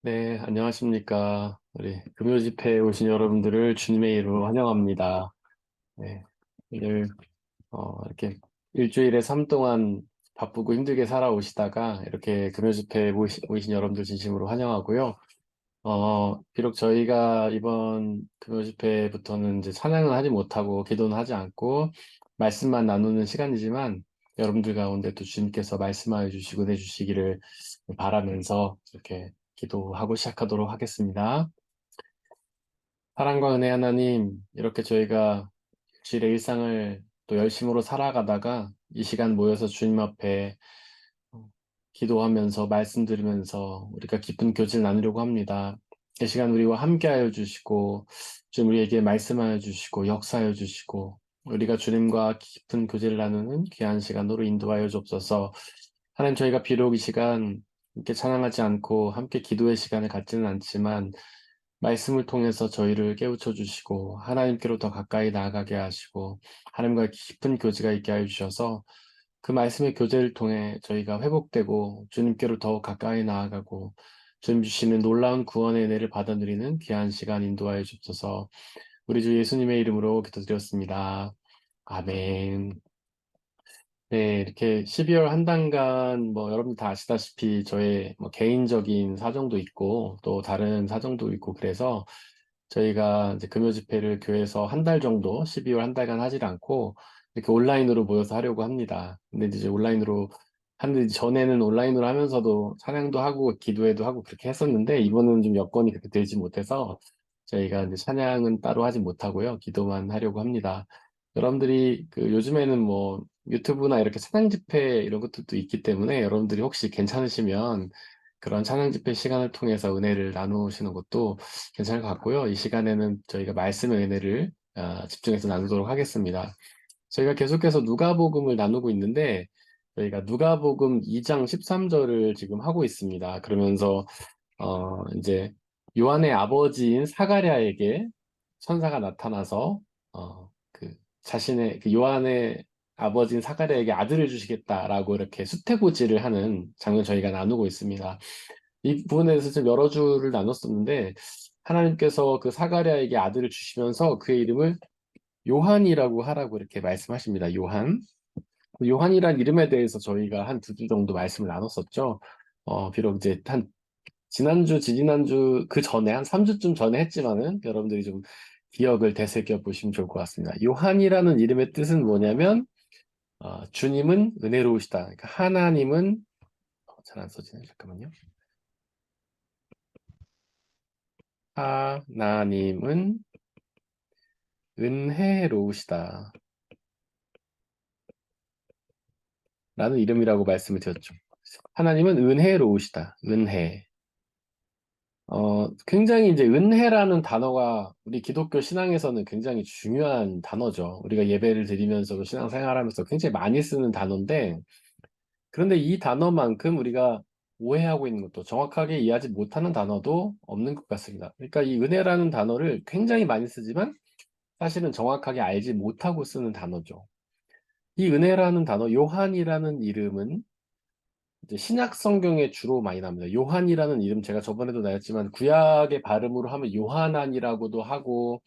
네, 안녕하십니까. 우리 금요 집회에 오신 여러분들을 주님의 이름으로 환영합니다. 네, 오늘 이렇게 일주일에 삶 동안 바쁘고 힘들게 살아오시다가 이렇게 금요 집회에 모이신 여러분들 진심으로 환영하고요. 비록 저희가 이번 금요 집회부터는 이제 찬양은 하지 못하고 기도는 하지 않고 말씀만 나누는 시간이지만 여러분들 가운데 또 주님께서 말씀하여 주시고 내주시기를 바라면서 이렇게 기도하고 시작하도록 하겠습니다. 사랑과 은혜 하나님, 이렇게 저희가 주일의 일상을 또 열심으로 살아가다가 이 시간 모여서 주님 앞에 어, 기도하면서 말씀 들으면서 우리가 깊은 교제를 나누려고 합니다. 이 시간 우리와 함께하여 주시고 좀 우리에게 말씀하여 주시고 역사하여 주시고 우리가 주님과 깊은 교제를 나누는 귀한 시간으로 인도하여 주옵소서. 하나님, 저희가 비록 이 시간 함께 찬양하지 않고 함께 기도의 시간을 갖지는 않지만 말씀을 통해서 저희를 깨우쳐 주시고 하나님께로 더 가까이 나아가게 하시고 하나님과 깊은 교제가 있게 하여 주셔서 그 말씀의 교제를 통해 저희가 회복되고 주님께로 더 가까이 나아가고 주님 주시는 놀라운 구원의 은혜를 받아 누리는 귀한 시간 인도하여 주옵소서. 우리 주 예수님의 이름으로 기도드렸습니다. 아멘. 네, 이렇게 12월 한 달간 뭐 여러분 다 아시다시피 저의 뭐 개인적인 사정도 있고 또 다른 사정도 있고 그래서 저희가 이제 금요 집회를 교회에서 한 달 정도 12월 한 달간 하질 않고 이렇게 온라인으로 모여서 하려고 합니다. 근데 이제 온라인으로 하는데 전에는 온라인으로 하면서도 찬양도 하고 기도회도 하고 그렇게 했었는데 이번은 좀 여건이 그렇게 되지 못해서 저희가 이제 찬양은 따로 하지 못하고요. 기도만 하려고 합니다. 여러분들이 그 요즘에는 뭐 유튜브나 이렇게 찬양 집회 이런 것들도 있기 때문에 여러분들이 혹시 괜찮으시면 그런 찬양 집회 시간을 통해서 은혜를 나누시는 것도 괜찮을 것 같고요. 이 시간에는 저희가 말씀의 은혜를 집중해서 나누도록 하겠습니다. 저희가 계속해서 누가복음을 나누고 있는데 저희가 누가복음 2장 13절을 지금 하고 있습니다. 그러면서 이제 요한의 아버지인 사가랴에게 천사가 나타나서 그 자신의 그 요한의 아버지인 사가랴에게 아들을 주시겠다라고 이렇게 수태고지를 하는 장면 저희가 나누고 있습니다. 이 부분에 대해서 좀 여러 주를 나눴었는데 하나님께서 그 사가랴에게 아들을 주시면서 그의 이름을 요한이라고 하라고 이렇게 말씀하십니다. 요한. 요한이란 이름에 대해서 저희가 한 두 주 정도 말씀을 나눴었죠. 비록 이제 한 지난주, 지지난주 그 전에 한 3주쯤 전에 했지만은 여러분들이 좀 기억을 되새겨 보시면 좋을 것 같습니다. 요한이라는 이름의 뜻은 뭐냐면 주님은 은혜로우시다. 그러니까 하나님은 잘 안 써지네. 잠깐만요. 하나님은 은혜로우시다. 라는 이름이라고 말씀을 드렸죠. 하나님은 은혜로우시다. 은혜. 굉장히 이제 은혜라는 단어가 우리 기독교 신앙에서는 굉장히 중요한 단어죠. 우리가 예배를 드리면서도 신앙생활하면서 굉장히 많이 쓰는 단어인데, 그런데 이 단어만큼 우리가 오해하고 있는 것도 정확하게 이해하지 못하는 단어도 없는 것 같습니다. 그러니까 이 은혜라는 단어를 굉장히 많이 쓰지만 사실은 정확하게 알지 못하고 쓰는 단어죠. 이 은혜라는 단어, 요한이라는 이름은 이제 신약 성경에 주로 많이 나옵니다. 요한이라는 이름 제가 저번에도 나왔지만 구약의 발음으로 하면 요하난이라고도 하고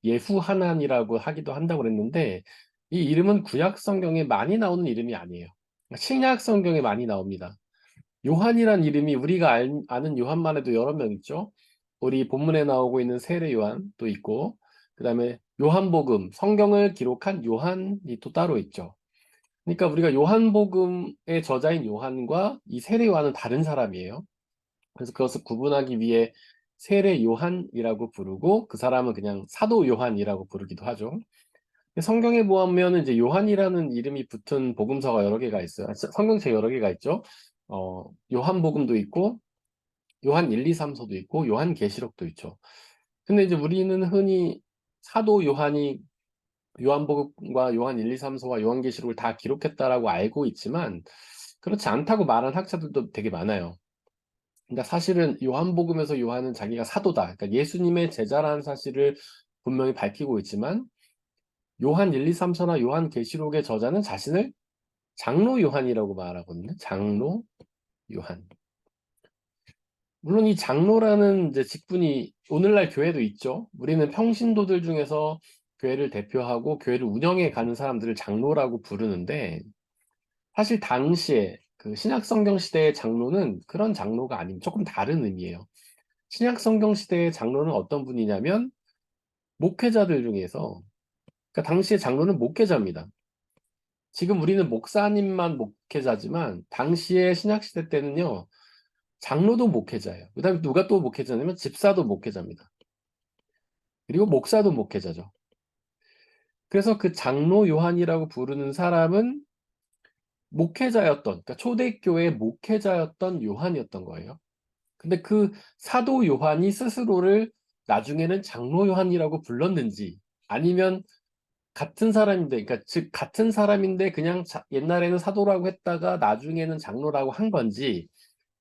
예후하난이라고 하기도 한다고 그랬는데 이 이름은 구약 성경에 많이 나오는 이름이 아니에요. 신약 성경에 많이 나옵니다. 요한이란 이름이 우리가 아는 요한만 해도 여러 명 있죠. 우리 본문에 나오고 있는 세례 요한도 있고 그다음에 요한복음 성경을 기록한 요한이 또 따로 있죠. 그러니까 우리가 요한복음의 저자인 요한과 이 세례 요한은 다른 사람이에요. 그래서 그것을 구분하기 위해 세례 요한이라고 부르고 그 사람은 그냥 사도 요한이라고 부르기도 하죠. 성경에 보면 이제 요한이라는 이름이 붙은 복음서가 여러 개가 있어요. 성경책 여러 개가 있죠. 요한복음도 있고 요한 1, 2, 3서도 있고 요한계시록도 있죠. 근데 이제 우리는 흔히 사도 요한이 요한복음과 요한 1, 2, 3서와 요한계시록을 다 기록했다라고 알고 있지만 그렇지 않다고 말하는 학자들도 되게 많아요. 그러니까 사실은 요한복음에서 요한은 자기가 사도다. 그러니까 예수님의 제자라는 사실을 분명히 밝히고 있지만 요한 1, 2, 3서나 요한계시록의 저자는 자신을 장로 요한이라고 말하거든요. 장로 요한. 물론 이 장로라는 이제 직분이 오늘날 교회도 있죠. 우리는 평신도들 중에서 교회를 대표하고 교회를 운영해 가는 사람들을 장로라고 부르는데, 사실 당시에 그 신약 성경 시대의 장로는 그런 장로가 아닌 조금 다른 의미예요. 신약 성경 시대의 장로는 어떤 분이냐면 목회자들 중에서, 그러니까 당시의 장로는 목회자입니다. 지금 우리는 목사님만 목회자지만 당시에 신약 시대 때는요, 장로도 목회자예요. 그다음에 누가 또 목회자냐면 집사도 목회자입니다. 그리고 목사도 목회자죠. 그래서 그 장로 요한이라고 부르는 사람은 목회자였던, 그러니까 초대교회 목회자였던 요한이었던 거예요. 근데 그 사도 요한이 스스로를 나중에는 장로 요한이라고 불렀는지, 아니면 같은 사람인데, 그러니까 즉 같은 사람인데 그냥 옛날에는 사도라고 했다가 나중에는 장로라고 한 건지,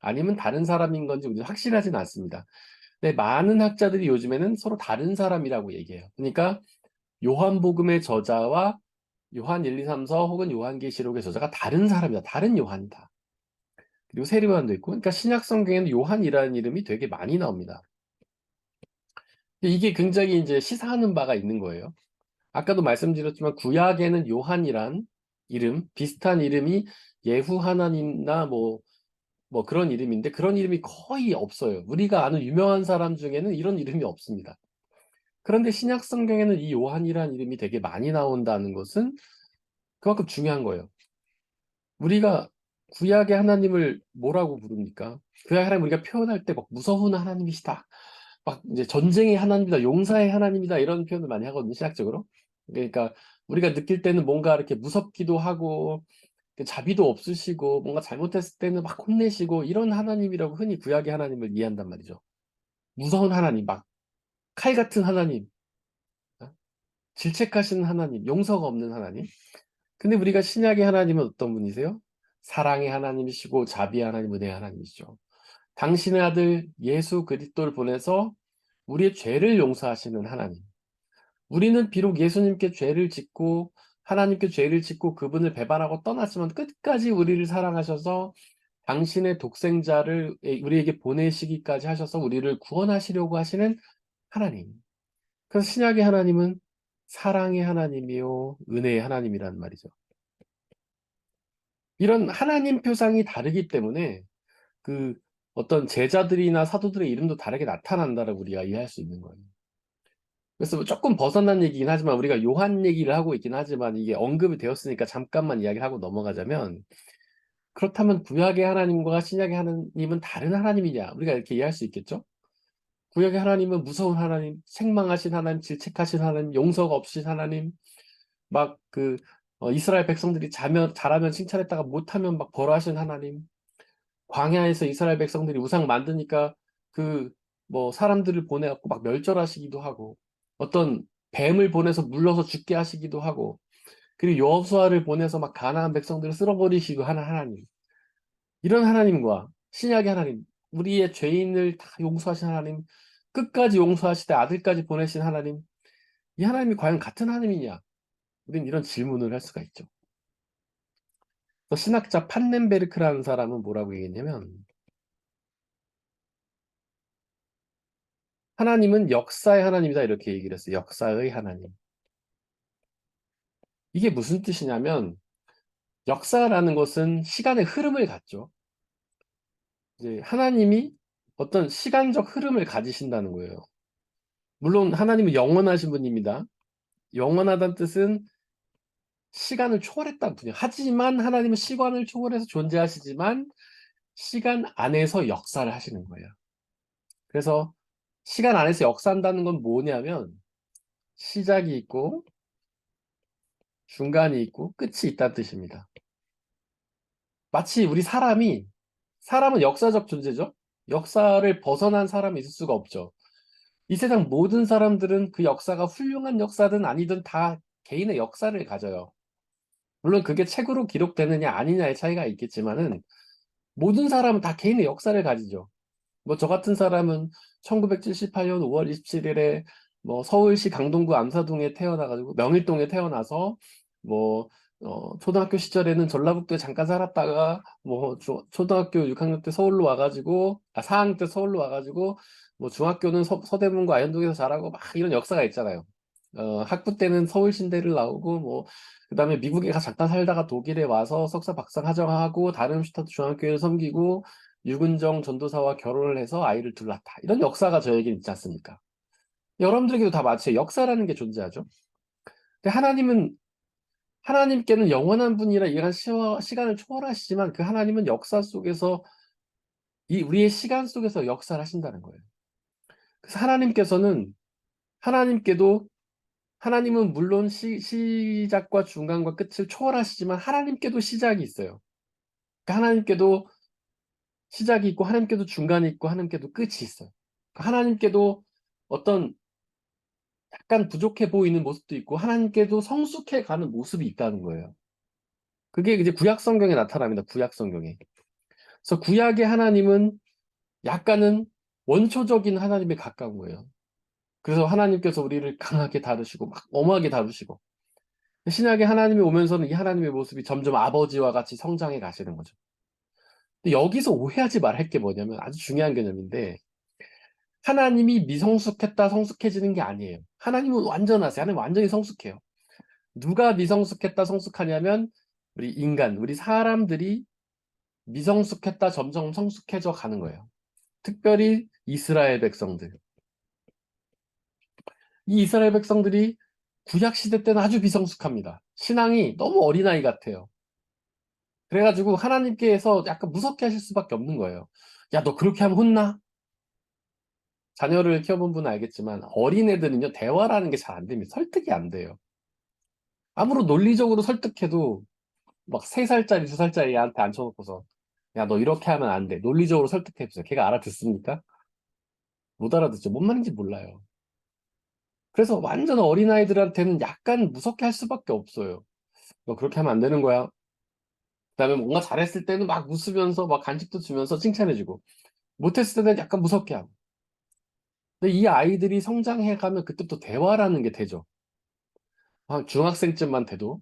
아니면 다른 사람인 건지 우리는 확실하진 않습니다. 근데 많은 학자들이 요즘에는 서로 다른 사람이라고 얘기해요. 그러니까 요한복음의 저자와 요한 1, 2, 3서 혹은 요한계시록의 저자가 다른 사람이다. 다른 요한이다. 그리고 세례요한도 있고, 그러니까 신약 성경에는 요한이라는 이름이 되게 많이 나옵니다. 이게 굉장히 이제 시사하는 바가 있는 거예요. 아까도 말씀드렸지만 구약에는 요한이란 이름, 비슷한 이름이 예후 하나님이나 뭐 그런 이름인데, 그런 이름이 거의 없어요. 우리가 아는 유명한 사람 중에는 이런 이름이 없습니다. 그런데 신약 성경에는 이 요한이라는 이름이 되게 많이 나온다는 것은 그만큼 중요한 거예요. 우리가 구약의 하나님을 뭐라고 부릅니까? 구약의 하나님 우리가 표현할 때 막 무서운 하나님이시다, 막 이제 전쟁의 하나님이다, 용사의 하나님이다, 이런 표현을 많이 하거든요, 신학적으로. 그러니까 우리가 느낄 때는 뭔가 이렇게 무섭기도 하고 자비도 없으시고 뭔가 잘못했을 때는 막 혼내시고 이런 하나님이라고 흔히 구약의 하나님을 이해한단 말이죠. 무서운 하나님, 막 칼 같은 하나님, 어? 질책하시는 하나님, 용서가 없는 하나님. 근데 우리가 신약의 하나님은 어떤 분이세요? 사랑의 하나님이시고 자비의 하나님, 은혜의 하나님이시죠. 당신의 아들 예수 그리스도를 보내서 우리의 죄를 용서하시는 하나님. 우리는 비록 예수님께 죄를 짓고 하나님께 죄를 짓고 그분을 배반하고 떠났지만 끝까지 우리를 사랑하셔서 당신의 독생자를 우리에게 보내시기까지 하셔서 우리를 구원하시려고 하시는 하나님. 그래서 신약의 하나님은 사랑의 하나님이요 은혜의 하나님이란 말이죠. 이런 하나님 표상이 다르기 때문에 그 어떤 제자들이나 사도들의 이름도 다르게 나타난다라고 우리가 이해할 수 있는 거예요. 그래서 뭐 조금 벗어난 얘기긴 하지만 우리가 요한 얘기를 하고 있긴 하지만 이게 언급이 되었으니까 잠깐만 이야기를 하고 넘어가자면, 그렇다면 구약의 하나님과 신약의 하나님은 다른 하나님이냐, 우리가 이렇게 이해할 수 있겠죠? 구약의 하나님은 무서운 하나님, 책망하신 하나님, 질책하신 하나님, 용서가 없으신 하나님, 막 이스라엘 백성들이 잘하면 칭찬했다가 못하면 막 벌하신 하나님, 광야에서 이스라엘 백성들이 우상 만드니까 그 뭐 사람들을 보내갖고 막 멸절하시기도 하고, 어떤 뱀을 보내서 물러서 죽게 하시기도 하고, 그리고 여호수아를 보내서 막 가나안 백성들을 쓸어버리시고 하는 하나님. 이런 하나님과 신약의 하나님, 우리의 죄인을 다 용서하신 하나님, 끝까지 용서하시되 아들까지 보내신 하나님, 이 하나님이 과연 같은 하나님이냐? 우리는 이런 질문을 할 수가 있죠. 또 신학자 판넨베르크라는 사람은 뭐라고 얘기했냐면, 하나님은 역사의 하나님이다, 이렇게 얘기를 했어요. 역사의 하나님. 이게 무슨 뜻이냐면, 역사라는 것은 시간의 흐름을 갖죠. 이제 하나님이 어떤 시간적 흐름을 가지신다는 거예요. 물론 하나님은 영원하신 분입니다. 영원하다는 뜻은 시간을 초월했다는 분이에요. 하지만 하나님은 시간을 초월해서 존재하시지만 시간 안에서 역사를 하시는 거예요. 그래서 시간 안에서 역사한다는 건 뭐냐면, 시작이 있고 중간이 있고 끝이 있다는 뜻입니다. 마치 사람은 역사적 존재죠. 역사를 벗어난 사람이 있을 수가 없죠. 이 세상 모든 사람들은 그 역사가 훌륭한 역사든 아니든 다 개인의 역사를 가져요. 물론 그게 책으로 기록되느냐 아니냐의 차이가 있겠지만은 모든 사람은 다 개인의 역사를 가지죠. 뭐 저 같은 사람은 1978년 5월 27일에 뭐 서울시 강동구 암사동에 태어나가지고 명일동에 태어나서 뭐 초등학교 시절에는 전라북도에 잠깐 살았다가 뭐 초등학교 6학년 때 서울로 와가지고 4학년 때 서울로 와가지고 뭐 중학교는 서대문과 아현동에서 자라고 막 이런 역사가 있잖아요. 학부 때는 서울신대를 나오고 뭐 그다음에 미국에 잠깐 살다가 독일에 와서 석사 박사 과정하고 다름슈타트 중학교를 섬기고 유근정 전도사와 결혼을 해서 아이를 둘 낳았다. 이런 역사가 저에겐 있지 않습니까? 여러분들에게도 다 마치 역사라는 게 존재하죠. 근데 하나님께는 영원한 분이라 이해한 시간을 초월하시지만 그 하나님은 역사 속에서 우리의 시간 속에서 역사를 하신다는 거예요. 그래서 하나님께도 하나님은 물론 시작과 중간과 끝을 초월하시지만 하나님께도 시작이 있어요. 그러니까 하나님께도 시작이 있고 하나님께도 중간이 있고 하나님께도 끝이 있어요. 그러니까 하나님께도 어떤 약간 부족해 보이는 모습도 있고 하나님께도 성숙해 가는 모습이 있다는 거예요. 그게 이제 구약 성경에 나타납니다. 구약 성경에. 그래서 구약의 하나님은 약간은 원초적인 하나님에 가까운 거예요. 그래서 하나님께서 우리를 강하게 다루시고 막 엄하게 다루시고 신약의 하나님이 오면서는 이 하나님의 모습이 점점 아버지와 같이 성장해 가시는 거죠. 근데 여기서 오해하지 말할 게 뭐냐면 아주 중요한 개념인데 하나님이 미성숙했다 성숙해지는 게 아니에요. 하나님은 완전하세요. 하나님 완전히 성숙해요. 누가 미성숙했다 성숙하냐면 우리 인간, 우리 사람들이 미성숙했다 점점 성숙해져 가는 거예요. 특별히 이스라엘 백성들. 이 이스라엘 백성들이 구약 시대 때는 아주 미성숙합니다. 신앙이 너무 어린아이 같아요. 그래가지고 하나님께서 약간 무섭게 하실 수밖에 없는 거예요. 야, 너 그렇게 하면 혼나? 자녀를 키워본 분은 알겠지만 어린애들은요, 대화라는 게 잘 안 됩니다. 설득이 안 돼요. 아무리 논리적으로 설득해도 막 3살짜리, 2살짜리 애한테 앉혀놓고서 야, 너 이렇게 하면 안 돼. 논리적으로 설득해보세요. 걔가 알아듣습니까? 못 알아듣죠. 뭔 말인지 몰라요. 그래서 완전 어린아이들한테는 약간 무섭게 할 수밖에 없어요. 너 그렇게 하면 안 되는 거야. 그다음에 뭔가 잘했을 때는 막 웃으면서 막 간식도 주면서 칭찬해주고 못했을 때는 약간 무섭게 하고. 근데 이 아이들이 성장해 가면 그때부터 대화라는 게 되죠. 중학생쯤만 돼도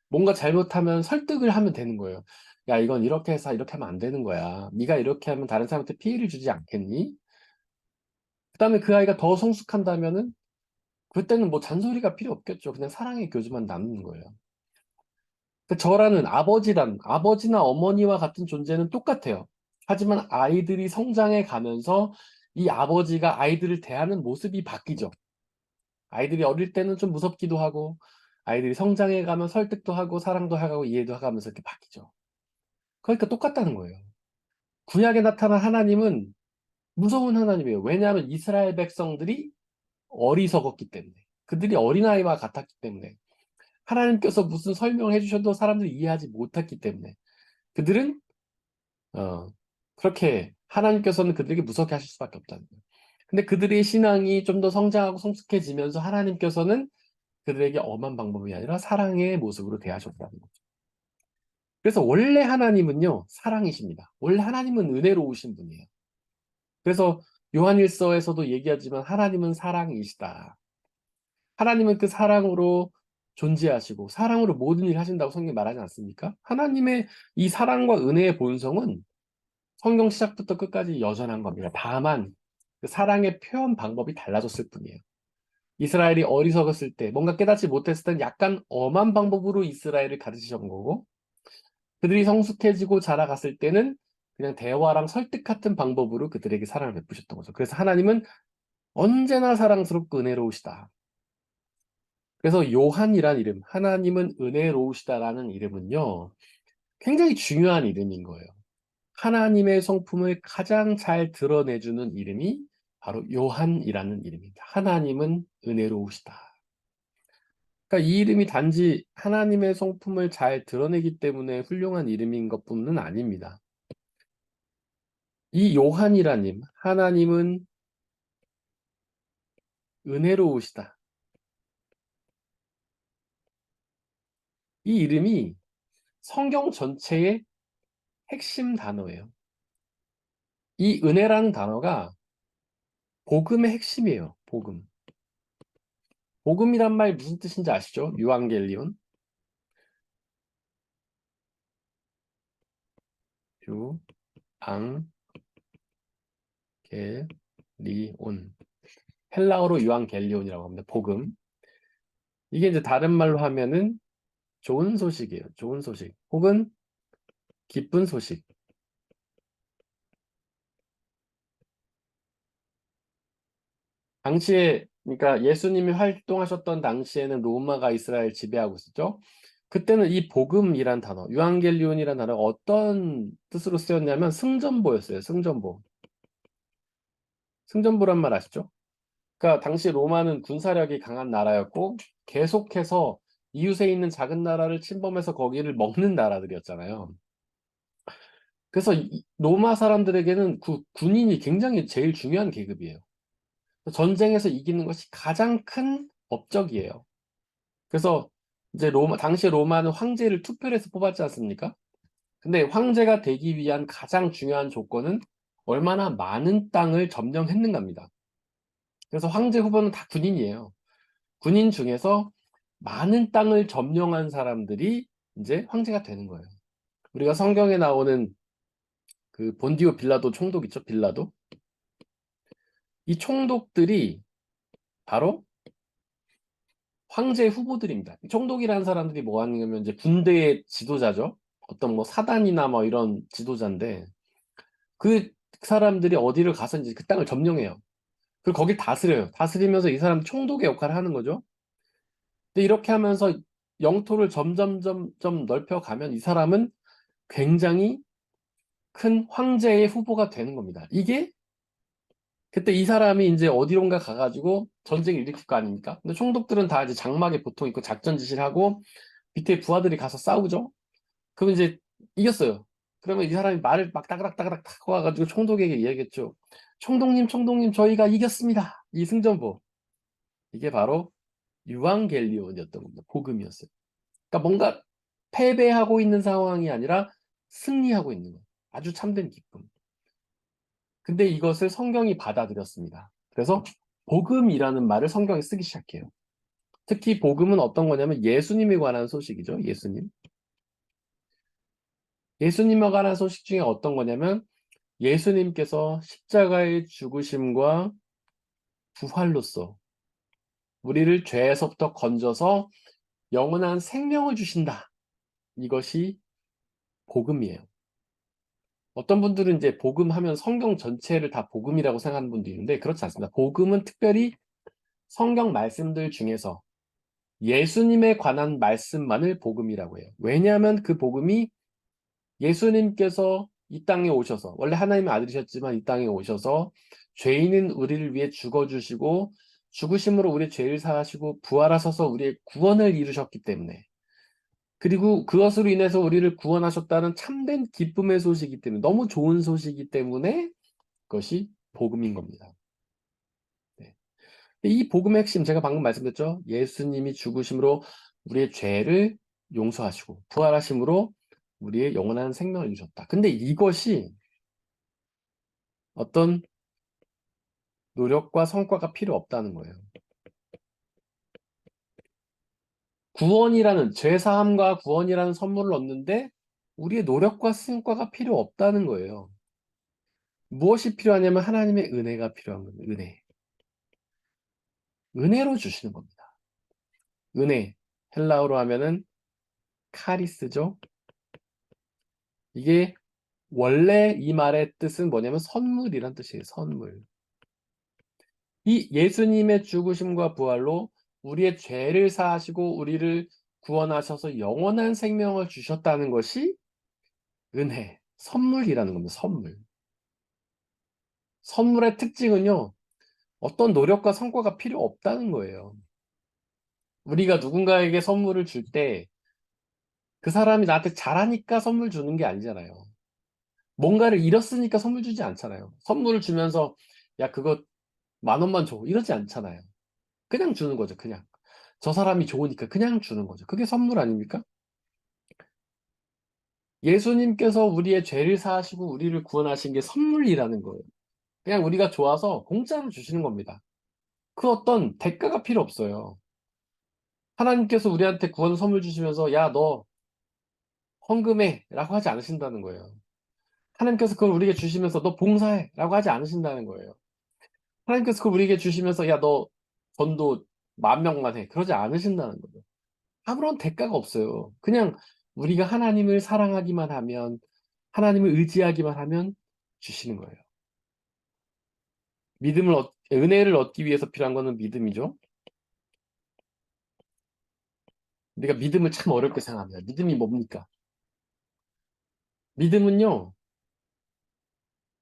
뭔가 잘못하면 설득을 하면 되는 거예요. 야, 이건 이렇게 해서 이렇게 하면 안 되는 거야. 네가 이렇게 하면 다른 사람한테 피해를 주지 않겠니? 그다음에 그 아이가 더 성숙한다면은 그때는 뭐 잔소리가 필요 없겠죠. 그냥 사랑의 교주만 남는 거예요. 저라는 아버지나 어머니와 같은 존재는 똑같아요. 하지만 아이들이 성장해 가면서 이 아버지가 아이들을 대하는 모습이 바뀌죠. 아이들이 어릴 때는 좀 무섭기도 하고, 아이들이 성장해 가면 설득도 하고, 사랑도 하고, 이해도 하면서 이렇게 바뀌죠. 그러니까 똑같다는 거예요. 구약에 나타난 하나님은 무서운 하나님이에요. 왜냐하면 이스라엘 백성들이 어리석었기 때문에. 그들이 어린아이와 같았기 때문에. 하나님께서 무슨 설명을 해주셔도 사람들이 이해하지 못했기 때문에. 그들은 그렇게 하나님께서는 그들에게 무섭게 하실 수밖에 없다는 거예요. 근데 그들의 신앙이 좀 더 성장하고 성숙해지면서 하나님께서는 그들에게 엄한 방법이 아니라 사랑의 모습으로 대하셨다는 거죠. 그래서 원래 하나님은요, 사랑이십니다. 원래 하나님은 은혜로우신 분이에요. 그래서 요한일서에서도 얘기하지만 하나님은 사랑이시다. 하나님은 그 사랑으로 존재하시고 사랑으로 모든 일을 하신다고 성경이 말하지 않습니까? 하나님의 이 사랑과 은혜의 본성은 성경 시작부터 끝까지 여전한 겁니다. 다만 그 사랑의 표현 방법이 달라졌을 뿐이에요. 이스라엘이 어리석었을 때, 뭔가 깨닫지 못했을 때는 약간 엄한 방법으로 이스라엘을 가르치신 거고, 그들이 성숙해지고 자라갔을 때는 그냥 대화랑 설득 같은 방법으로 그들에게 사랑을 베푸셨던 거죠. 그래서 하나님은 언제나 사랑스럽고 은혜로우시다. 그래서 요한이란 이름, 하나님은 은혜로우시다라는 이름은요, 굉장히 중요한 이름인 거예요. 하나님의 성품을 가장 잘 드러내주는 이름이 바로 요한이라는 이름입니다. 하나님은 은혜로우시다. 그러니까 이 이름이 단지 하나님의 성품을 잘 드러내기 때문에 훌륭한 이름인 것뿐은 아닙니다. 이 요한이라는 이름, 하나님은 은혜로우시다. 이 이름이 성경 전체의 핵심 단어예요. 이 은혜라는 단어가 복음의 핵심이에요. 복음. 복음이란 말 무슨 뜻인지 아시죠? 유앙겔리온. 유앙겔리온. 헬라어로 유앙겔리온이라고 합니다. 복음. 이게 이제 다른 말로 하면은 좋은 소식이에요. 좋은 소식. 혹은 기쁜 소식. 당시에, 그러니까 예수님이 활동하셨던 당시에는 로마가 이스라엘 지배하고 있었죠. 그때는 이 복음이란 단어, 유앙겔리온이란 단어가 어떤 뜻으로 쓰였냐면 승전보였어요. 승전보. 승전보란 말 아시죠? 그러니까 당시 로마는 군사력이 강한 나라였고 계속해서 이웃에 있는 작은 나라를 침범해서 거기를 먹는 나라들이었잖아요. 그래서 로마 사람들에게는 군인이 굉장히 제일 중요한 계급이에요. 전쟁에서 이기는 것이 가장 큰 업적이에요. 그래서 이제 당시 로마는 황제를 투표를 해서 뽑았지 않습니까? 근데 황제가 되기 위한 가장 중요한 조건은 얼마나 많은 땅을 점령했는가입니다. 그래서 황제 후보는 다 군인이에요. 군인 중에서 많은 땅을 점령한 사람들이 이제 황제가 되는 거예요. 우리가 성경에 나오는 그 본디오 빌라도 총독 있죠? 빌라도. 이 총독들이 바로 황제 후보들입니다. 총독이라는 사람들이 뭐 하냐면 이제 군대의 지도자죠. 어떤 뭐 사단이나 뭐 이런 지도자인데 그 사람들이 어디를 가서 이제 그 땅을 점령해요. 그리고 거길 다스려요. 다스리면서 이 사람 총독의 역할을 하는 거죠. 근데 이렇게 하면서 영토를 점점 넓혀가면 이 사람은 굉장히 큰 황제의 후보가 되는 겁니다. 이게 그때 이 사람이 이제 어디론가 가가지고 전쟁을 일으킬 거 아닙니까? 근데 총독들은 다 이제 장막에 보통 있고 작전 지시를 하고 밑에 부하들이 가서 싸우죠. 그러면 이제 이겼어요. 그러면 이 사람이 말을 막 따그닥따그닥 타고 와가지고 총독에게 이야기했죠. 총독님, 총독님, 저희가 이겼습니다. 이 승전보. 이게 바로 유앙겔리온이었던 겁니다. 복음이었어요. 그러니까 뭔가 패배하고 있는 상황이 아니라 승리하고 있는 거예요. 아주 참된 기쁨. 근데 이것을 성경이 받아들였습니다. 그래서 복음이라는 말을 성경에 쓰기 시작해요. 특히 복음은 어떤 거냐면 예수님에 관한 소식이죠. 예수님. 예수님에 관한 소식 중에 어떤 거냐면 예수님께서 십자가의 죽으심과 부활로써 우리를 죄에서부터 건져서 영원한 생명을 주신다. 이것이 복음이에요. 어떤 분들은 이제 복음하면 성경 전체를 다 복음이라고 생각하는 분도 있는데 그렇지 않습니다. 복음은 특별히 성경 말씀들 중에서 예수님에 관한 말씀만을 복음이라고 해요. 왜냐하면 그 복음이 예수님께서 이 땅에 오셔서 원래 하나님의 아들이셨지만 이 땅에 오셔서 죄인인 우리를 위해 죽어주시고 죽으심으로 우리의 죄를 사하시고 부활하셔서 우리의 구원을 이루셨기 때문에 그리고 그것으로 인해서 우리를 구원하셨다는 참된 기쁨의 소식이기 때문에 너무 좋은 소식이기 때문에 그것이 복음인 겁니다. 네. 이 복음의 핵심 제가 방금 말씀드렸죠. 예수님이 죽으심으로 우리의 죄를 용서하시고 부활하심으로 우리의 영원한 생명을 주셨다. 근데 이것이 어떤 노력과 성과가 필요 없다는 거예요. 구원이라는 죄사함과 구원이라는 선물을 얻는데 우리의 노력과 성과가 필요 없다는 거예요. 무엇이 필요하냐면 하나님의 은혜가 필요한 겁니다. 은혜. 은혜로 주시는 겁니다. 은혜. 헬라어로 하면은 카리스죠. 이게 원래 이 말의 뜻은 뭐냐면 선물이란 뜻이에요. 선물. 이 예수님의 죽으심과 부활로 우리의 죄를 사하시고 우리를 구원하셔서 영원한 생명을 주셨다는 것이 은혜, 선물이라는 겁니다. 선물. 선물의 특징은요. 어떤 노력과 성과가 필요 없다는 거예요. 우리가 누군가에게 선물을 줄 때 그 사람이 나한테 잘하니까 선물 주는 게 아니잖아요. 뭔가를 잃었으니까 선물 주지 않잖아요. 선물을 주면서 야 그거 10,000원만 줘 이러지 않잖아요. 그냥 주는 거죠. 그냥. 저 사람이 좋으니까 그냥 주는 거죠. 그게 선물 아닙니까? 예수님께서 우리의 죄를 사하시고 우리를 구원하신 게 선물이라는 거예요. 그냥 우리가 좋아서 공짜로 주시는 겁니다. 그 어떤 대가가 필요 없어요. 하나님께서 우리한테 구원 선물 주시면서 야, 너 헌금해 라고 하지 않으신다는 거예요. 하나님께서 그걸 우리에게 주시면서 너 봉사해 라고 하지 않으신다는 거예요. 하나님께서 그걸 우리에게 주시면서 야, 너 전도 10,000명만 해. 그러지 않으신다는 거죠. 아무런 대가가 없어요. 그냥 우리가 하나님을 사랑하기만 하면, 하나님을 의지하기만 하면 주시는 거예요. 은혜를 얻기 위해서 필요한 거는 믿음이죠. 우리가 믿음을 참 어렵게 생각합니다. 믿음이 뭡니까? 믿음은요,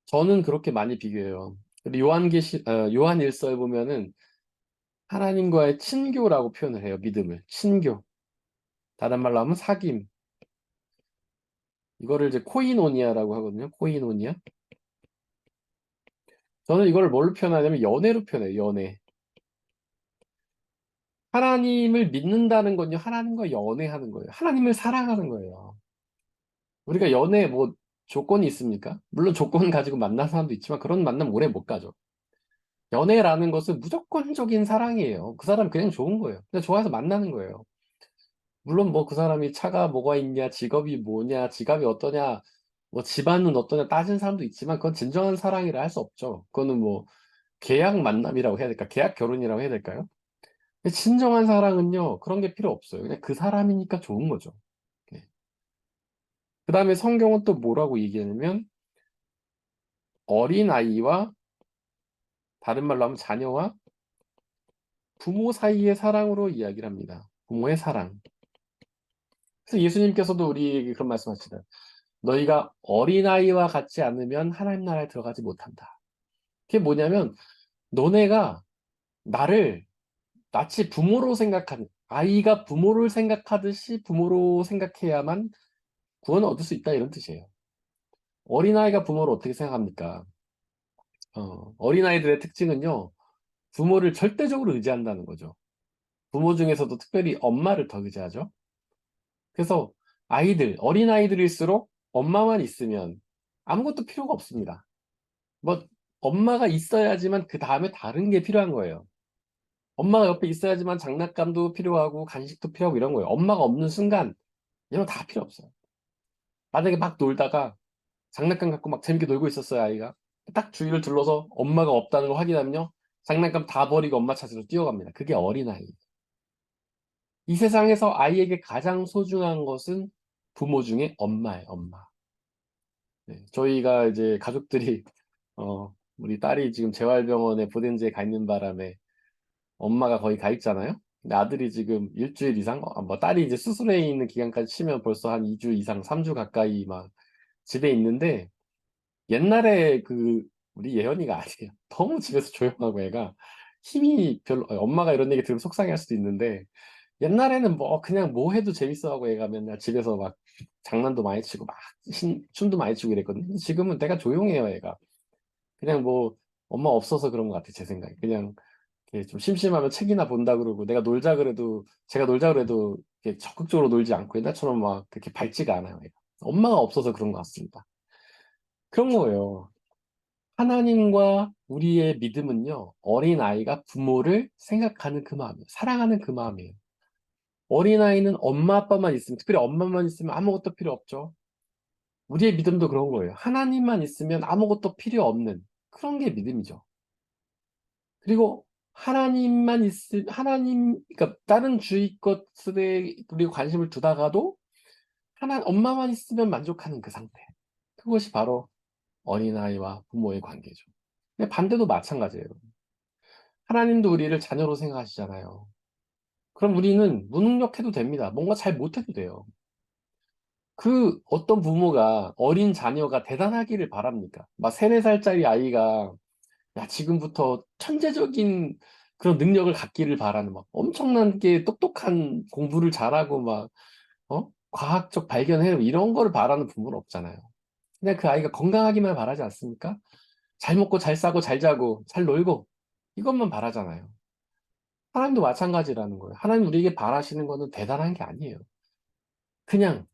저는 그렇게 많이 비교해요. 우리 요한일서에 보면은 하나님과의 친교라고 표현을 해요. 믿음을. 친교. 다른 말로 하면 사귐. 이거를 이제 코이노니아라고 하거든요. 코이노니아. 저는 이걸 뭘로 표현하냐면 연애로 표현해요. 연애. 하나님을 믿는다는 건요. 하나님과 연애하는 거예요. 하나님을 사랑하는 거예요. 우리가 연애에 뭐 조건이 있습니까? 물론 조건 가지고 만난 사람도 있지만 그런 만남 오래 못 가죠. 연애라는 것은 무조건적인 사랑이에요. 그 사람 그냥 좋은 거예요. 그냥 좋아해서 만나는 거예요. 물론 뭐 그 사람이 차가 뭐가 있냐, 직업이 뭐냐, 지갑이 어떠냐, 뭐 집안은 어떠냐 따진 사람도 있지만 그건 진정한 사랑이라 할 수 없죠. 그거는 뭐 계약 만남이라고 해야 될까? 계약 결혼이라고 해야 될까요? 근데 진정한 사랑은요, 그런 게 필요 없어요. 그냥 그 사람이니까 좋은 거죠. 그 다음에 성경은 또 뭐라고 얘기하냐면 어린아이와 다른 말로 하면 자녀와 부모 사이의 사랑으로 이야기를 합니다. 부모의 사랑. 그래서 예수님께서도 우리에게 그런 말씀 하시잖아요. 너희가 어린아이와 같지 않으면 하나님 나라에 들어가지 못한다. 그게 뭐냐면 너네가 나를 마치 부모로 생각하는 아이가 부모를 생각하듯이 부모로 생각해야만 구원을 얻을 수 있다 이런 뜻이에요. 어린아이가 부모를 어떻게 생각합니까? 어린아이들의 특징은요. 부모를 절대적으로 의지한다는 거죠. 부모 중에서도 특별히 엄마를 더 의지하죠. 그래서 어린아이들일수록 엄마만 있으면 아무것도 필요가 없습니다. 뭐, 엄마가 있어야지만 그 다음에 다른 게 필요한 거예요. 엄마가 옆에 있어야지만 장난감도 필요하고 간식도 필요하고 이런 거예요. 엄마가 없는 순간 이런 거 다 필요 없어요. 만약에 막 놀다가 장난감 갖고 막 재밌게 놀고 있었어요, 아이가. 딱 주위를 둘러서 엄마가 없다는 걸 확인하면요. 장난감 다 버리고 엄마 찾으러 뛰어갑니다. 그게 어린아이. 이 세상에서 아이에게 가장 소중한 것은 부모 중에 엄마예요, 엄마. 네, 저희가 이제 가족들이, 우리 딸이 지금 재활병원에 보덴지에 가 있는 바람에 엄마가 거의 가 있잖아요? 근데 아들이 지금 일주일 이상, 뭐 딸이 이제 수술해 있는 기간까지 치면 벌써 한 2주 이상, 3주 가까이 막 집에 있는데 옛날에 우리 예언이가 아니에요. 너무 집에서 조용하고 애가 힘이 별로, 엄마가 이런 얘기 들으면 속상해 할 수도 있는데 옛날에는 뭐 그냥 뭐 해도 재밌어하고 애가 맨날 집에서 막 장난도 많이 치고 막 춤도 많이 추고 이랬거든요. 지금은 내가 조용해요, 애가. 그냥 뭐 엄마 없어서 그런 것 같아, 제 생각에. 그냥 이렇게 좀 심심하면 책이나 본다 그러고 내가 놀자 그래도 제가 놀자 그래도 이렇게 적극적으로 놀지 않고 옛날처럼 막 그렇게 밝지가 않아요, 애가. 엄마가 없어서 그런 것 같습니다. 그런 거예요. 하나님과 우리의 믿음은요, 어린아이가 부모를 생각하는 그 마음이에요. 사랑하는 그 마음이에요. 어린아이는 엄마, 아빠만 있으면, 특별히 엄마만 있으면 아무것도 필요 없죠. 우리의 믿음도 그런 거예요. 하나님만 있으면 아무것도 필요 없는 그런 게 믿음이죠. 그리고 그러니까 다른 주위 것들에 우리 관심을 두다가도 엄마만 있으면 만족하는 그 상태. 그것이 바로 어린아이와 부모의 관계죠. 근데 반대도 마찬가지예요. 하나님도 우리를 자녀로 생각하시잖아요. 그럼 우리는 무능력해도 됩니다. 뭔가 잘 못해도 돼요. 어떤 부모가 어린 자녀가 대단하기를 바랍니까? 막 3, 4살짜리 아이가 야, 지금부터 천재적인 그런 능력을 갖기를 바라는 막 엄청나게 똑똑한 공부를 잘하고 막, 과학적 발견해 이런 거를 바라는 부모는 없잖아요. 그냥 그 아이가 건강하기만 바라지 않습니까? 잘 먹고 잘 싸고 잘 자고 잘 놀고 이것만 바라잖아요. 하나님도 마찬가지라는 거예요. 하나님 우리에게 바라시는 거는 대단한 게 아니에요. 그냥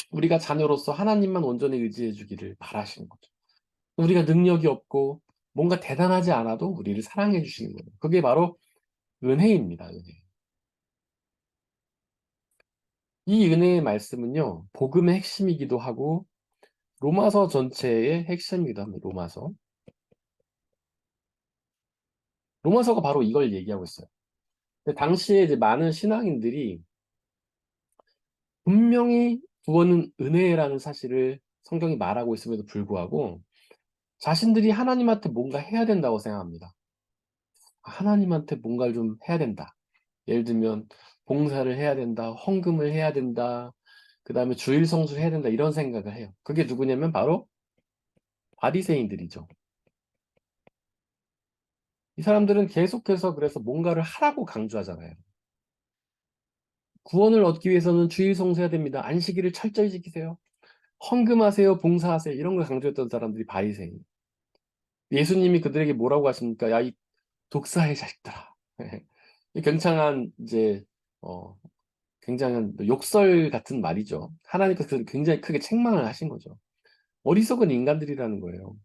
우리가 자녀로서 하나님만 온전히 의지해 주기를 바라시는 거죠. 우리가 능력이 없고 뭔가 대단하지 않아도 우리를 사랑해 주시는 거예요. 그게 바로 은혜입니다. 은혜. 이 은혜의 말씀은요, 복음의 핵심이기도 하고, 로마서 전체의 핵심이기도 합니다. 로마서. 로마서가 바로 이걸 얘기하고 있어요. 근데 당시에 이제 많은 신앙인들이 분명히 구원은 은혜라는 사실을 성경이 말하고 있음에도 불구하고 자신들이 하나님한테 뭔가 해야 된다고 생각합니다. 하나님한테 뭔가를 좀 해야 된다. 예를 들면 봉사를 해야 된다, 헌금을 해야 된다, 그 다음에 주일 성수를 해야 된다 이런 생각을 해요. 그게 누구냐면 바로 바리새인들이죠. 이 사람들은 계속해서 그래서 뭔가를 하라고 강조하잖아요. 구원을 얻기 위해서는 주일 성수해야 됩니다. 안식일을 철저히 지키세요. 헌금하세요, 봉사하세요 이런 걸 강조했던 사람들이 바리새인. 예수님이 그들에게 뭐라고 하십니까? 야, 이 독사의 자식들아. 이 굉장한 이제 어, 굉장한 욕설 같은 말이죠. 하나님께서 그들을 굉장히 크게 책망을 하신 거죠. 어리석은 인간들이라는 거예요.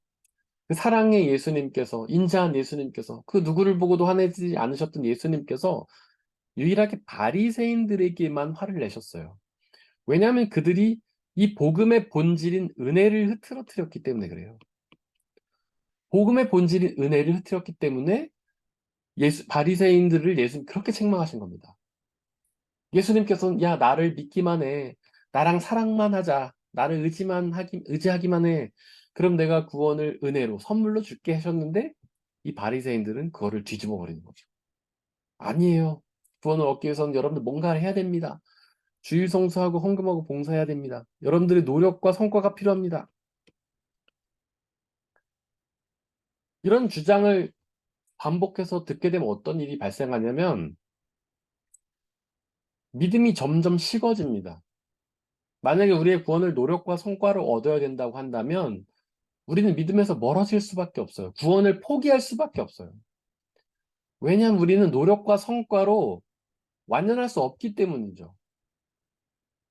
그 사랑의 예수님께서, 인자한 예수님께서, 그 누구를 보고도 화내지 않으셨던 예수님께서 유일하게 바리새인들에게만 화를 내셨어요. 왜냐하면 그들이 이 복음의 본질인 은혜를 흐트러뜨렸기 때문에 그래요. 복음의 본질인 은혜를 흐트렸기 때문에 바리새인들을 예수님 그렇게 책망하신 겁니다. 예수님께서는 야 나를 믿기만 해. 나랑 사랑만 하자. 나를 의지하기만 해. 그럼 내가 구원을 은혜로 선물로 줄게 하셨는데 이 바리새인들은 그거를 뒤집어 버리는 거죠. 아니에요. 구원을 얻기 위해서는 여러분들 뭔가를 해야 됩니다. 주일 성수하고 헌금하고 봉사해야 됩니다. 여러분들의 노력과 성과가 필요합니다. 이런 주장을 반복해서 듣게 되면 어떤 일이 발생하냐면 믿음이 점점 식어집니다. 만약에 우리의 구원을 노력과 성과로 얻어야 된다고 한다면 우리는 믿음에서 멀어질 수밖에 없어요. 구원을 포기할 수밖에 없어요. 왜냐하면 우리는 노력과 성과로 완전할 수 없기 때문이죠.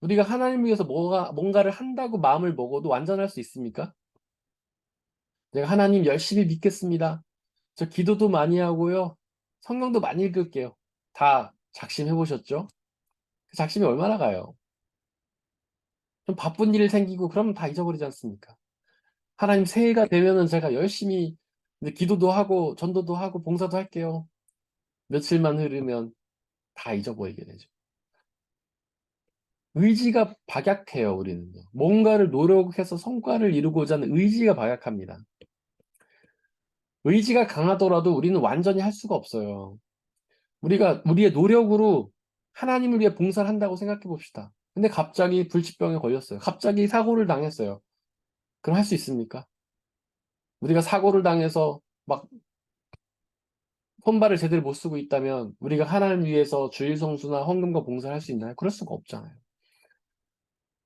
우리가 하나님을 위해서 뭔가를 한다고 마음을 먹어도 완전할 수 있습니까? 내가 하나님 열심히 믿겠습니다. 저 기도도 많이 하고요. 성경도 많이 읽을게요. 다 작심해 보셨죠? 그 작심이 얼마나 가요? 좀 바쁜 일 생기고 그러면 다 잊어버리지 않습니까? 하나님 새해가 되면은 제가 열심히 이제 기도도 하고 전도도 하고 봉사도 할게요. 며칠만 흐르면 다 잊어버리게 되죠. 의지가 박약해요, 우리는요. 뭔가를 노력해서 성과를 이루고자 하는 의지가 박약합니다. 의지가 강하더라도 우리는 완전히 할 수가 없어요. 우리가 우리의 노력으로 하나님을 위해 봉사를 한다고 생각해 봅시다. 근데 갑자기 불치병에 걸렸어요. 갑자기 사고를 당했어요. 그럼 할 수 있습니까? 우리가 사고를 당해서 막 손발을 제대로 못 쓰고 있다면 우리가 하나님 위해서 주일 성수나 헌금과 봉사를 할 수 있나요? 그럴 수가 없잖아요.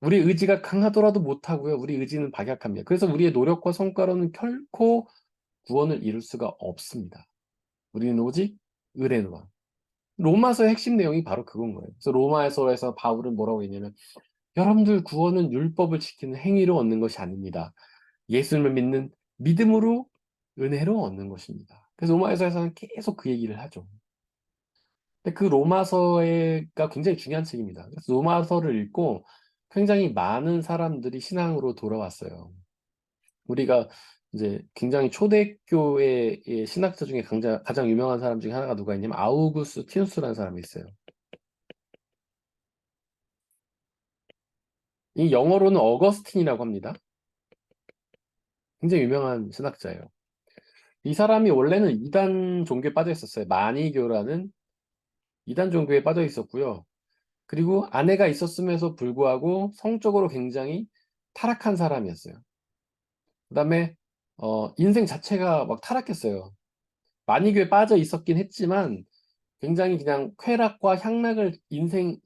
우리 의지가 강하더라도 못하고요. 우리 의지는 박약합니다. 그래서 우리의 노력과 성과로는 결코 구원을 이룰 수가 없습니다. 우리는 오직 은혜로만. 로마서의 핵심 내용이 바로 그건 거예요. 그래서 로마서에서 바울은 뭐라고 했냐면 여러분들 구원은 율법을 지키는 행위로 얻는 것이 아닙니다. 예수님을 믿는 믿음으로 은혜로 얻는 것입니다. 그래서 로마서에서는 계속 그 얘기를 하죠. 근데 그 로마서가 굉장히 중요한 책입니다. 그래서 로마서를 읽고 굉장히 많은 사람들이 신앙으로 돌아왔어요. 우리가 이제 굉장히 초대교회의 신학자 중에 가장 유명한 사람 중에 하나가 누가 있냐면 아우구스티누스라는 사람이 있어요. 이 영어로는 어거스틴이라고 합니다. 굉장히 유명한 신학자예요. 이 사람이 원래는 이단 종교에 빠져 있었어요. 마니교라는 이단 종교에 빠져 있었고요. 그리고 아내가 있었음에도 불구하고 성적으로 굉장히 타락한 사람이었어요. 그다음에 인생 자체가 막 타락했어요. 마니교에 빠져 있었긴 했지만 굉장히 그냥 쾌락과 향락을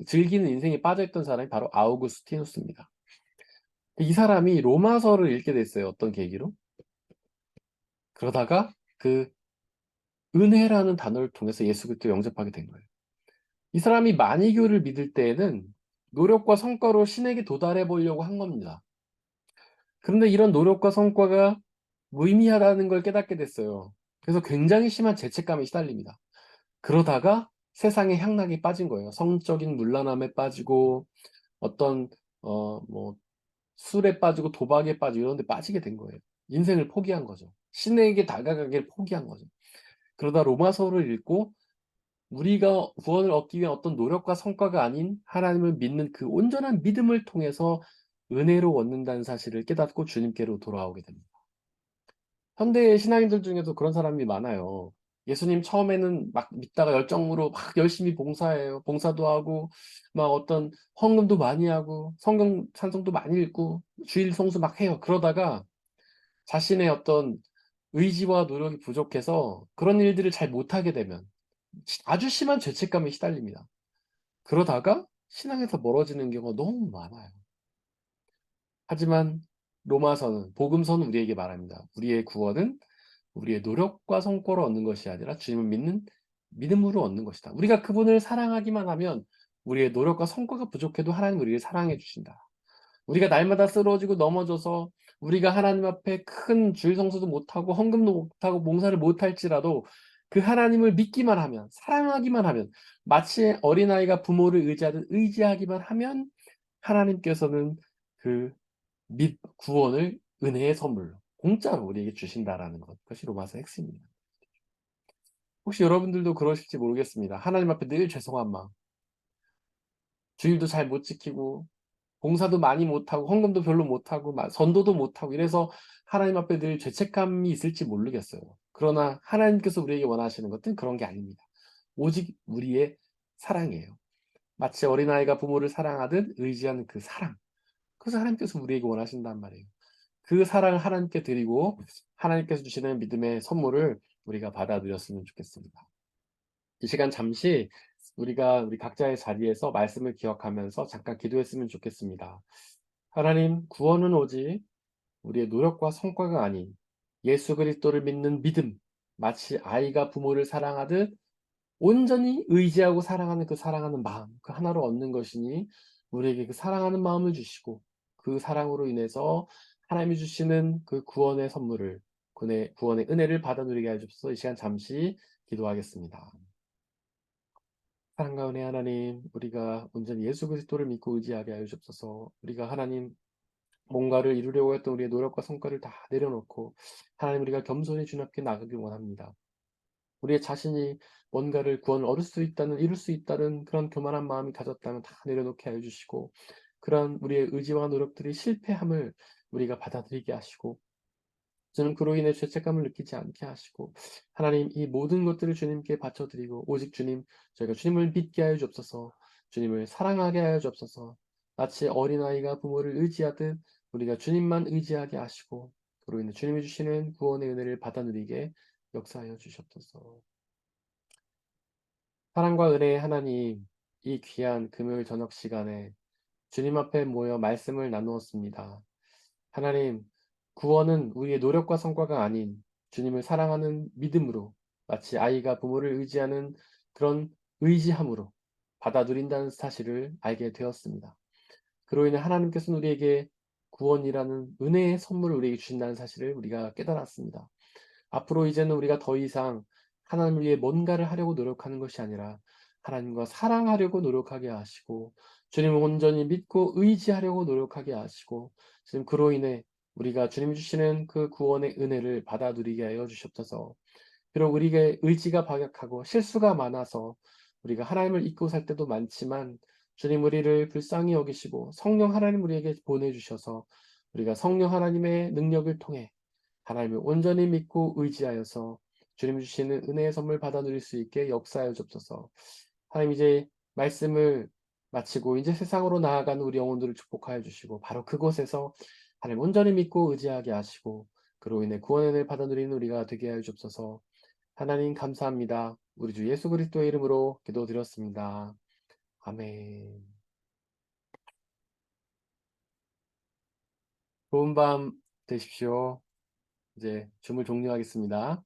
즐기는 인생에 빠져 있던 사람이 바로 아우구스티누스입니다. 이 사람이 로마서를 읽게 됐어요. 어떤 계기로? 그러다가 그 은혜라는 단어를 통해서 예수 그리스도 영접하게 된 거예요. 이 사람이 마니교를 믿을 때에는 노력과 성과로 신에게 도달해 보려고 한 겁니다. 그런데 이런 노력과 성과가 무의미하다는 걸 깨닫게 됐어요. 그래서 굉장히 심한 죄책감에 시달립니다. 그러다가 세상의 향락에 빠진 거예요. 성적인 문란함에 빠지고 어떤 뭐 술에 빠지고 도박에 빠지고 이런 데 빠지게 된 거예요. 인생을 포기한 거죠. 신에게 다가가기를 포기한 거죠. 그러다 로마서를 읽고 우리가 구원을 얻기 위한 어떤 노력과 성과가 아닌 하나님을 믿는 그 온전한 믿음을 통해서 은혜로 얻는다는 사실을 깨닫고 주님께로 돌아오게 됩니다. 현대의 신앙인들 중에도 그런 사람이 많아요. 예수님 처음에는 막 믿다가 열정으로 막 열심히 봉사해요. 봉사도 하고 막 어떤 헌금도 많이 하고 성경 찬송도 많이 읽고 주일 성수 막 해요. 그러다가 자신의 어떤 의지와 노력이 부족해서 그런 일들을 잘 못하게 되면 아주 심한 죄책감에 시달립니다. 그러다가 신앙에서 멀어지는 경우가 너무 많아요. 하지만 로마서는 복음서는 우리에게 말합니다. 우리의 구원은 우리의 노력과 성과로 얻는 것이 아니라 주님을 믿는 믿음으로 얻는 것이다. 우리가 그분을 사랑하기만 하면 우리의 노력과 성과가 부족해도 하나님은 우리를 사랑해 주신다. 우리가 날마다 쓰러지고 넘어져서 우리가 하나님 앞에 큰 주일 성수도 못하고 헌금도 못하고 봉사를 못할지라도 그 하나님을 믿기만 하면 사랑하기만 하면 마치 어린아이가 부모를 의지하듯 의지하기만 하면 하나님께서는 그 구원을 은혜의 선물로 공짜로 우리에게 주신다라는 것. 그것이 로마서의 핵심입니다. 혹시 여러분들도 그러실지 모르겠습니다. 하나님 앞에 늘 죄송한 마음, 주일도 잘 못 지키고 봉사도 많이 못하고 헌금도 별로 못하고 선도도 못하고 이래서 하나님 앞에 늘 죄책감이 있을지 모르겠어요. 그러나 하나님께서 우리에게 원하시는 것은 그런 게 아닙니다. 오직 우리의 사랑이에요. 마치 어린아이가 부모를 사랑하듯 의지하는 그 사랑. 그래서 하나님께서 우리에게 원하신단 말이에요. 그 사랑을 하나님께 드리고 하나님께서 주시는 믿음의 선물을 우리가 받아들였으면 좋겠습니다. 이 시간 잠시 우리가 우리 각자의 자리에서 말씀을 기억하면서 잠깐 기도했으면 좋겠습니다. 하나님, 구원은 오직 우리의 노력과 성과가 아닌 예수 그리스도를 믿는 믿음, 마치 아이가 부모를 사랑하듯 온전히 의지하고 사랑하는 그 사랑하는 마음, 그 하나로 얻는 것이니 우리에게 그 사랑하는 마음을 주시고 그 사랑으로 인해서 하나님이 주시는 그 구원의 선물을, 구원의 은혜를 받아 누리게 해 주옵소서. 이 시간 잠시 기도하겠습니다. 사랑과 은혜 하나님, 우리가 온전히 예수 그리스도를 믿고 의지하게 하여 주옵소서. 우리가 하나님 뭔가를 이루려고 했던 우리의 노력과 성과를 다 내려놓고 하나님 우리가 겸손히 주님 앞에 나가길 원합니다. 우리의 자신이 뭔가를 구원을 얻을 수 있다는 이룰 수 있다는 그런 교만한 마음이 가졌다면 다 내려놓게 하여 주시고 그런 우리의 의지와 노력들이 실패함을 우리가 받아들이게 하시고 저는 그로 인해 죄책감을 느끼지 않게 하시고 하나님 이 모든 것들을 주님께 바쳐드리고 오직 주님 저희가 주님을 믿게 하여 주옵소서 주님을 사랑하게 하여 주옵소서 마치 어린아이가 부모를 의지하듯 우리가 주님만 의지하게 하시고 그로 인해 주님이 주시는 구원의 은혜를 받아 누리게 역사하여 주시옵소서. 사랑과 은혜의 하나님, 이 귀한 금요일 저녁 시간에 주님 앞에 모여 말씀을 나누었습니다. 하나님, 구원은 우리의 노력과 성과가 아닌 주님을 사랑하는 믿음으로 마치 아이가 부모를 의지하는 그런 의지함으로 받아들인다는 사실을 알게 되었습니다. 그로 인해 하나님께서는 우리에게 구원이라는 은혜의 선물을 우리에게 주신다는 사실을 우리가 깨달았습니다. 앞으로 이제는 우리가 더 이상 하나님을 위해 뭔가를 하려고 노력하는 것이 아니라 하나님과 사랑하려고 노력하게 하시고 주님을 온전히 믿고 의지하려고 노력하게 하시고 지금 그로 인해 우리가 주님 주시는 그 구원의 은혜를 받아 누리게 하여 주시옵소서. 비록 우리의 의지가 박약하고 실수가 많아서 우리가 하나님을 잊고 살 때도 많지만 주님 우리를 불쌍히 여기시고 성령 하나님 우리에게 보내주셔서 우리가 성령 하나님의 능력을 통해 하나님을 온전히 믿고 의지하여서 주님 주시는 은혜의 선물 받아 누릴 수 있게 역사하여 주옵소서. 하나님 이제 말씀을 마치고 이제 세상으로 나아가는 우리 영혼들을 축복하여 주시고 바로 그곳에서 하나님 온전히 믿고 의지하게 하시고 그로 인해 구원의 은혜를 받아 누리는 우리가 되게 하여 주옵소서. 하나님 감사합니다. 우리 주 예수 그리스도의 이름으로 기도드렸습니다. 아멘. 좋은 밤 되십시오. 이제 줌을 종료하겠습니다.